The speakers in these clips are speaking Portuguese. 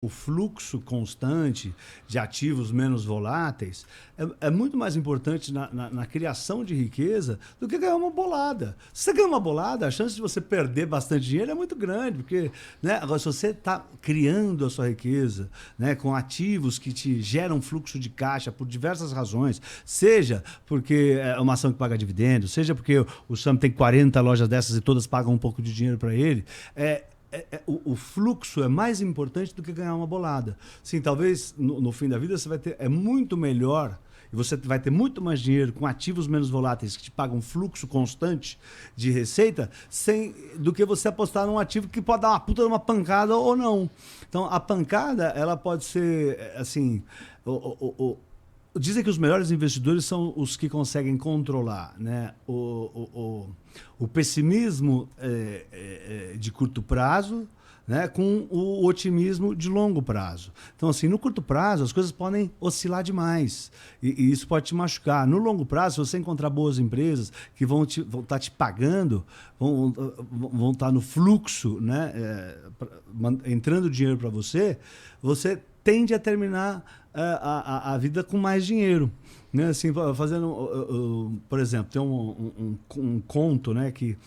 o fluxo constante de ativos menos voláteis é muito mais importante na criação de riqueza do que ganhar uma bolada. Se você ganhar uma bolada, a chance de você perder bastante dinheiro é muito grande, porque, né, agora, se você está criando a sua riqueza, né, com ativos que te geram fluxo de caixa por diversas razões, seja porque é uma ação que paga dividendos, seja porque o Sam tem 40 lojas dessas e todas pagam um pouco de dinheiro para ele, o fluxo é mais importante do que ganhar uma bolada. Sim, talvez no fim da vida você vai ter. É muito melhor e você vai ter muito mais dinheiro com ativos menos voláteis que te pagam fluxo constante de receita do que você apostar num ativo que pode dar uma puta de uma pancada ou não. Então, a pancada, ela pode ser assim. Dizem que os melhores investidores são os que conseguem controlar, né, o pessimismo de curto prazo, né, com o otimismo de longo prazo. Então, assim, no curto prazo, as coisas podem oscilar demais e isso pode te machucar. No longo prazo, se você encontrar boas empresas que vão estar te pagando, vão estar no fluxo, né, entrando dinheiro para você, você tende a terminar a vida com mais dinheiro, né? Assim, fazendo, por exemplo, tem um conto, né, que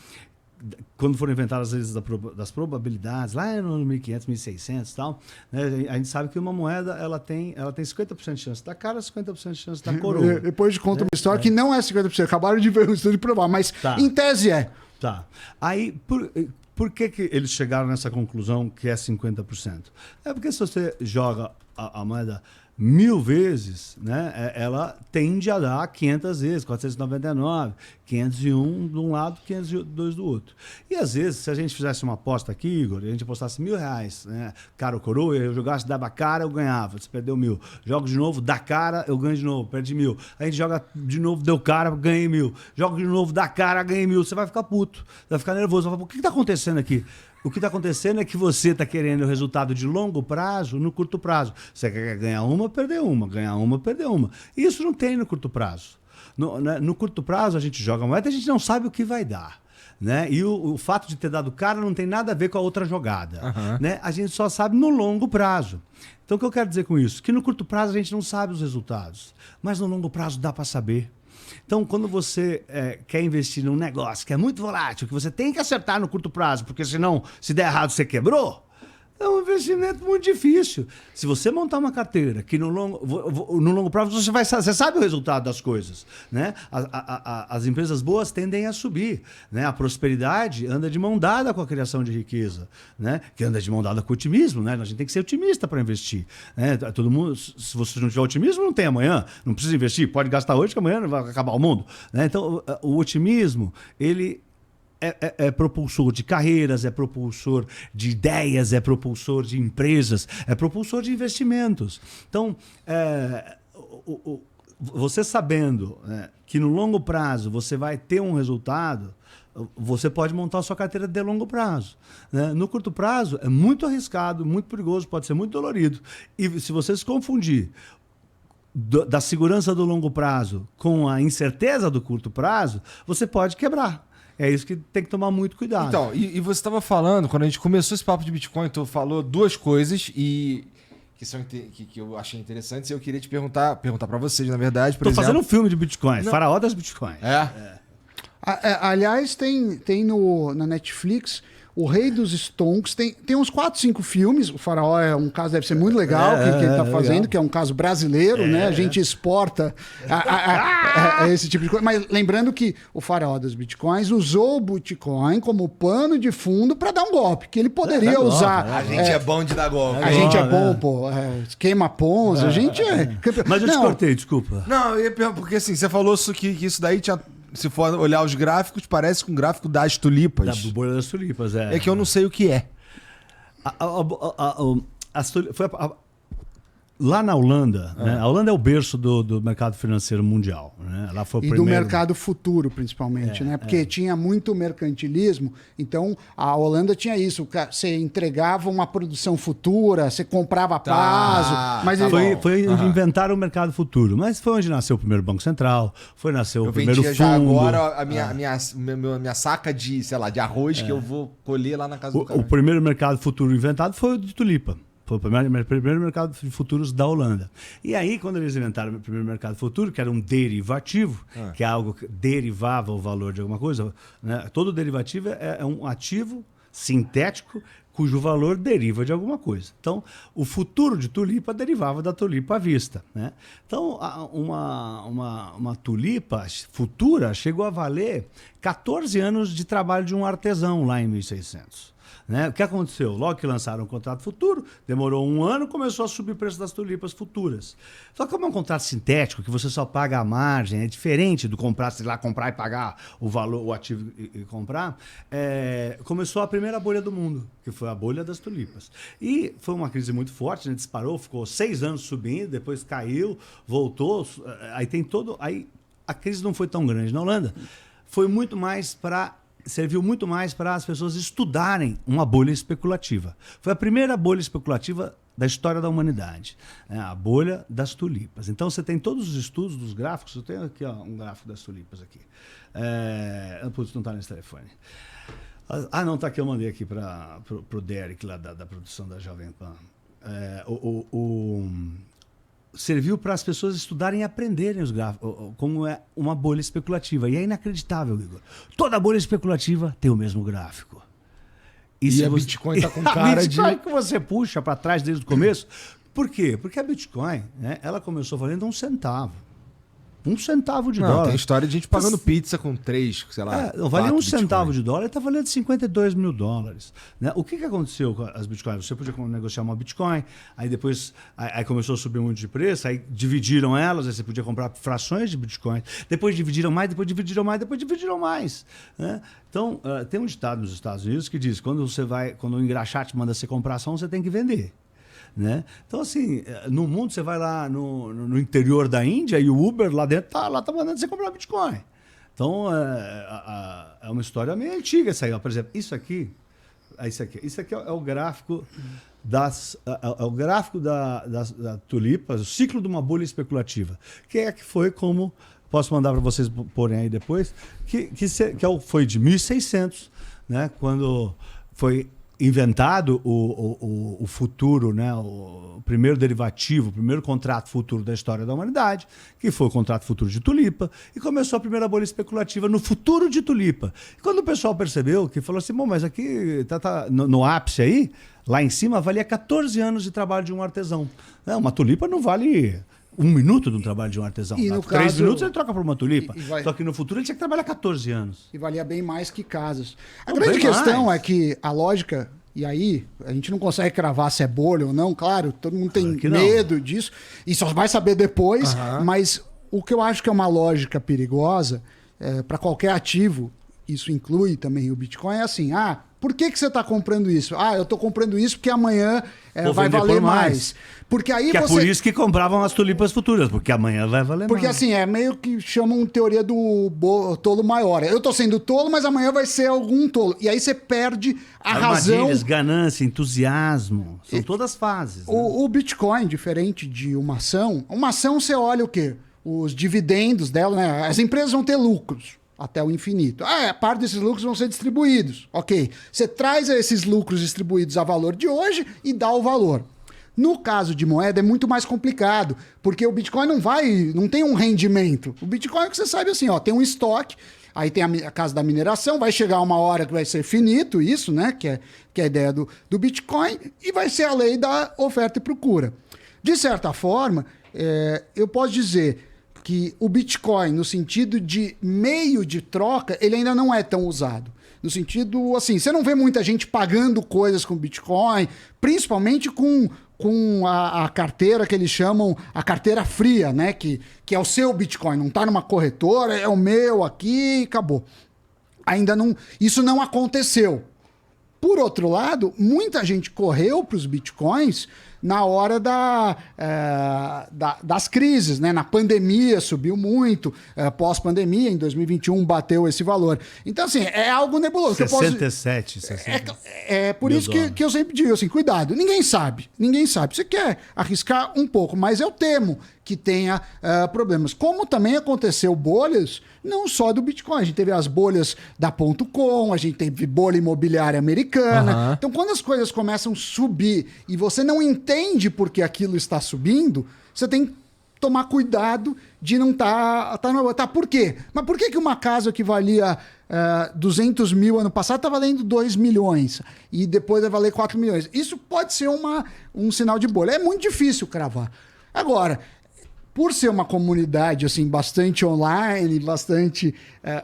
quando foram inventadas as leis das probabilidades, lá no ano 1500, 1600 e tal, né, a gente sabe que uma moeda ela tem 50% de chance da cara, 50% de chance da coroa. Depois conta uma história que não é 50%, acabaram de ver um estudo de provar, mas em tese é. Tá. Aí, por que eles chegaram nessa conclusão que é 50%? É porque se você joga a moeda 1000 vezes, né, ela tende a dar 500 vezes, 499, 501 de um lado, 502 do outro. E às vezes, se a gente fizesse uma aposta aqui, Igor, e a gente apostasse R$1.000, né, cara ou coroa, eu jogasse, dava cara, eu ganhava, você perdeu 1.000. Jogo de novo, dá cara, eu ganho de novo, perdi 1.000. A gente joga de novo, deu cara, ganhei 1.000. Jogo de novo, dá cara, ganhei 1.000. Você vai ficar puto, vai ficar nervoso, vai falar, o que está acontecendo aqui? O que está acontecendo é que você está querendo o resultado de longo prazo no curto prazo. Você quer ganhar uma, perder uma. Ganhar uma, perder uma. Isso não tem no curto prazo. No curto prazo, a gente joga moeda e a gente não sabe o que vai dar. Né? E o fato de ter dado cara não tem nada a ver com a outra jogada. Uhum. Né? A gente só sabe no longo prazo. Então, o que eu quero dizer com isso? Que no curto prazo a gente não sabe os resultados. Mas no longo prazo dá para saber. Então, quando você quer investir num negócio que é muito volátil, que você tem que acertar no curto prazo, porque senão, se der errado, você quebrou, é um investimento muito difícil. Se você montar uma carteira que no longo prazo você sabe o resultado das coisas, né? As empresas boas tendem a subir, né? A prosperidade anda de mão dada com a criação de riqueza, né? Que anda de mão dada com o otimismo, né? A gente tem que ser otimista para investir, né? Todo mundo, se você não tiver otimismo, não tem amanhã, não precisa investir, pode gastar hoje que amanhã vai acabar o mundo, né? Então, o otimismo, ele é propulsor de carreiras, é propulsor de ideias, é propulsor de empresas, é propulsor de investimentos. Então, você sabendo, né, que no longo prazo você vai ter um resultado, você pode montar a sua carteira de longo prazo. Né? No curto prazo é muito arriscado, muito perigoso, pode ser muito dolorido. E se você se confundir da segurança do longo prazo com a incerteza do curto prazo, você pode quebrar. É isso que tem que tomar muito cuidado. Então, e você estava falando, quando a gente começou esse papo de Bitcoin, tu falou duas coisas que eu achei interessantes e eu queria te perguntar para vocês, na verdade. Estou fazendo um filme de Bitcoin, Faraó das Bitcoin. Aliás, tem na Netflix O Rei dos Stonks, tem uns 4, 5 filmes. O Faraó é um caso, deve ser muito legal, que ele está fazendo, legal. Que é um caso brasileiro, né? A gente exporta esse tipo de coisa. Mas lembrando que o Faraó das Bitcoins usou o Bitcoin como pano de fundo para dar um golpe, que ele poderia usar. A gente é bom de dar golpe. A gente é bom, pô. Queima Ponzi, a gente é... Mas eu te cortei, desculpa. Não, eu ia perguntar, porque assim, você falou que isso daí tinha... Se for olhar os gráficos, parece com um gráfico das tulipas. Da bolha das tulipas, é. É que eu não sei o que é. Lá na Holanda, né? A Holanda é o berço do mercado financeiro mundial. Né? Lá foi o primeiro... do mercado futuro, principalmente, né? Porque tinha muito mercantilismo, então a Holanda tinha isso. Você entregava uma produção futura, você comprava a prazo. Mas foi onde inventaram o mercado futuro. Mas foi onde nasceu o primeiro Banco Central, foi nasceu o primeiro fundo. Já agora a minha saca de, sei lá, de arroz que eu vou colher lá na casa do cara. O primeiro mercado futuro inventado foi o de tulipa. Foi o primeiro mercado de futuros da Holanda. E aí, quando eles inventaram o primeiro mercado futuro, que era um derivativo, que é algo que derivava o valor de alguma coisa, né? Todo derivativo é um ativo sintético cujo valor deriva de alguma coisa. Então, o futuro de tulipa derivava da tulipa à vista, né? Então, uma tulipa futura chegou a valer 14 anos de trabalho de um artesão lá em 1600. Né? O que aconteceu? Logo que lançaram o contrato futuro, demorou um ano, começou a subir o preço das tulipas futuras. Só que como é um contrato sintético, que você só paga a margem, é diferente do comprar, sei lá, comprar e pagar o valor, o ativo e comprar, começou a primeira bolha do mundo, que foi a bolha das tulipas. E foi uma crise muito forte, né? Disparou, ficou 6 anos subindo, depois caiu, voltou, aí a crise não foi tão grande na Holanda, serviu muito mais para as pessoas estudarem uma bolha especulativa. Foi a primeira bolha especulativa da história da humanidade, né? A bolha das tulipas. Então você tem todos os estudos dos gráficos, eu tenho aqui um gráfico das tulipas aqui. Putz, não está nesse telefone. Não, está aqui, eu mandei aqui para o Derek, lá da produção da Jovem Pan. Serviu para as pessoas estudarem e aprenderem os gráficos, como é uma bolha especulativa. E é inacreditável, Igor. Toda bolha especulativa tem o mesmo gráfico. E a Bitcoin está com cara de... A Bitcoin que você puxa para trás desde o começo. Por quê? Porque a Bitcoin, né, ela começou valendo 1 centavo. 1 centavo de dólar. Tem história de gente pagando pizza com 3, sei lá. Valia 1 centavo de dólar e está valendo 52 mil dólares. Né? O que aconteceu com as Bitcoins? Você podia negociar uma Bitcoin, aí depois aí começou a subir muito de preço, aí dividiram elas, aí você podia comprar frações de Bitcoin, depois dividiram mais, depois dividiram mais, depois dividiram mais. Né? Então, tem um ditado nos Estados Unidos que diz, quando o engraxate manda você comprar ação, você tem que vender. Né? Então, assim, no mundo você vai lá no interior da Índia e o Uber lá dentro tá mandando você comprar Bitcoin. Então, é uma história meio antiga essa aí. Ó. Por exemplo, isso aqui é o gráfico das tulipas, o ciclo de uma bolha especulativa, que foi como, posso mandar para vocês porem aí depois, foi de 1600, né? Quando foi inventado o futuro, né? O primeiro derivativo, o primeiro contrato futuro da história da humanidade, que foi o contrato futuro de tulipa, e começou a primeira bolha especulativa no futuro de tulipa. E quando o pessoal percebeu, que falou assim, bom, mas aqui no ápice aí, lá em cima, valia 14 anos de trabalho de um artesão. Uma tulipa não vale 1 minuto do trabalho de um artesão. E no 3 caso, minutos ele troca por uma tulipa. Só que no futuro ele tinha que trabalhar 14 anos. E valia bem mais que casas. A grande questão é que a lógica, e aí a gente não consegue cravar se é bolha ou não, claro, todo mundo tem medo disso, e só vai saber depois, mas o que eu acho que é uma lógica perigosa para qualquer ativo, isso inclui também o Bitcoin, é assim, por que você está comprando isso? Eu estou comprando isso porque amanhã vai valer mais. Porque aí é por isso que compravam as tulipas futuras, porque amanhã vai valer mais. Porque assim, é meio que chamam teoria do tolo maior. Eu estou sendo tolo, mas amanhã vai ser algum tolo. E aí você perde a razão. Ganância, entusiasmo, são todas fases. Né? O Bitcoin, diferente de uma ação você olha o quê? Os dividendos dela, né? As empresas vão ter lucros até o infinito. Parte desses lucros vão ser distribuídos. Ok. Você traz esses lucros distribuídos a valor de hoje e dá o valor. No caso de moeda é muito mais complicado, porque o Bitcoin não tem um rendimento. O Bitcoin é que você sabe assim, tem um estoque, aí tem a casa da mineração, vai chegar uma hora que vai ser finito isso, né? Que é a ideia do Bitcoin, e vai ser a lei da oferta e procura. De certa forma, eu posso dizer que o Bitcoin, no sentido de meio de troca, ele ainda não é tão usado. No sentido, assim, você não vê muita gente pagando coisas com Bitcoin, principalmente com a carteira que eles chamam a carteira fria, né? Que é o seu Bitcoin, não está numa corretora, é o meu aqui e acabou. Isso não aconteceu. Por outro lado, muita gente correu para os Bitcoins na hora das crises, né? Na pandemia subiu muito, pós-pandemia, em 2021 bateu esse valor. Então, assim, é algo nebuloso. 67, 60. É por isso que eu sempre digo assim, cuidado, ninguém sabe. Você quer arriscar um pouco, mas eu temo que tenha problemas. Como também aconteceu bolhas, não só do Bitcoin. A gente teve as bolhas da .com, a gente teve bolha imobiliária americana. Então, quando as coisas começam a subir e você não entende por que aquilo está subindo, você tem que tomar cuidado de não estar na boa. Tá, por quê? Mas por que uma casa que valia 200 mil ano passado está valendo 2 milhões e depois vai valer 4 milhões? Isso pode ser um sinal de bolha. É muito difícil cravar. Agora, por ser uma comunidade assim bastante online, bastante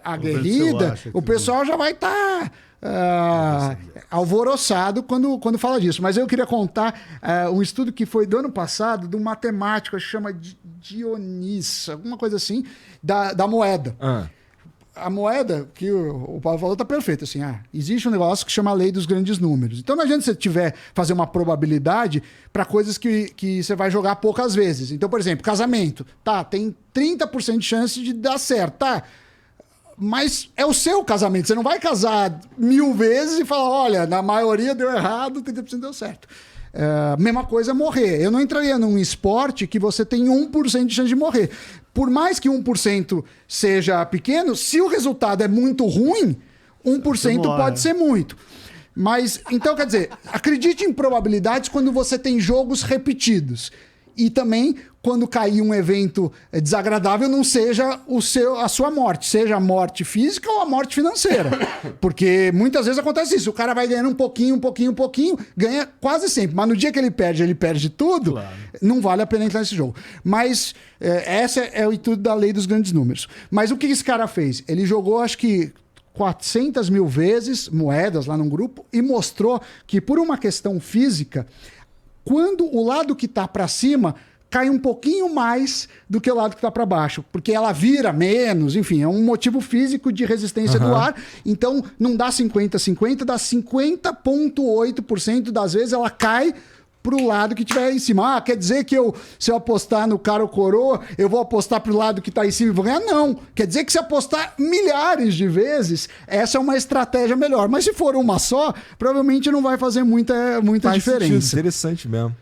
aguerrida, o pessoal já vai estar alvoroçado quando fala disso. Mas eu queria contar um estudo que foi do ano passado de um matemático que chama Dionísio, alguma coisa assim, da moeda. A moeda, que o Paulo falou, tá perfeito. Assim, existe um negócio que chama a lei dos grandes números. Então não adianta você fazer uma probabilidade para coisas que você vai jogar poucas vezes. Então, por exemplo, casamento. Tá, tem 30% de chance de dar certo. Tá, mas é o seu casamento. Você não vai casar 1000 vezes e falar, olha, na maioria deu errado, 30% deu certo. Mesma coisa morrer. Eu não entraria num esporte que você tem 1% de chance de morrer. Por mais que 1% seja pequeno, se o resultado é muito ruim, 1% pode ser muito. Mas, então, quer dizer, acredite em probabilidades quando você tem jogos repetidos. E também quando cair um evento desagradável, não seja a sua morte, seja a morte física ou a morte financeira. Porque muitas vezes acontece isso. O cara vai ganhando um pouquinho, ganha quase sempre. Mas no dia que ele perde tudo, claro. Não vale a pena entrar nesse jogo. Mas essa é o intuito da lei dos grandes números. Mas o que esse cara fez? Ele jogou, acho que 400 mil vezes moedas lá num grupo e mostrou que por uma questão física, quando o lado que está para cima cai um pouquinho mais do que o lado que está para baixo, porque ela vira menos, enfim, é um motivo físico de resistência do ar, então não dá 50-50, dá 50,8% das vezes ela cai pro lado que tiver em cima. Quer dizer que se eu apostar no cara ou coroa, eu vou apostar pro lado que tá em cima e vou ganhar? Não. Quer dizer que se apostar milhares de vezes, essa é uma estratégia melhor. Mas se for uma só, provavelmente não vai fazer muita diferença. Interessante mesmo.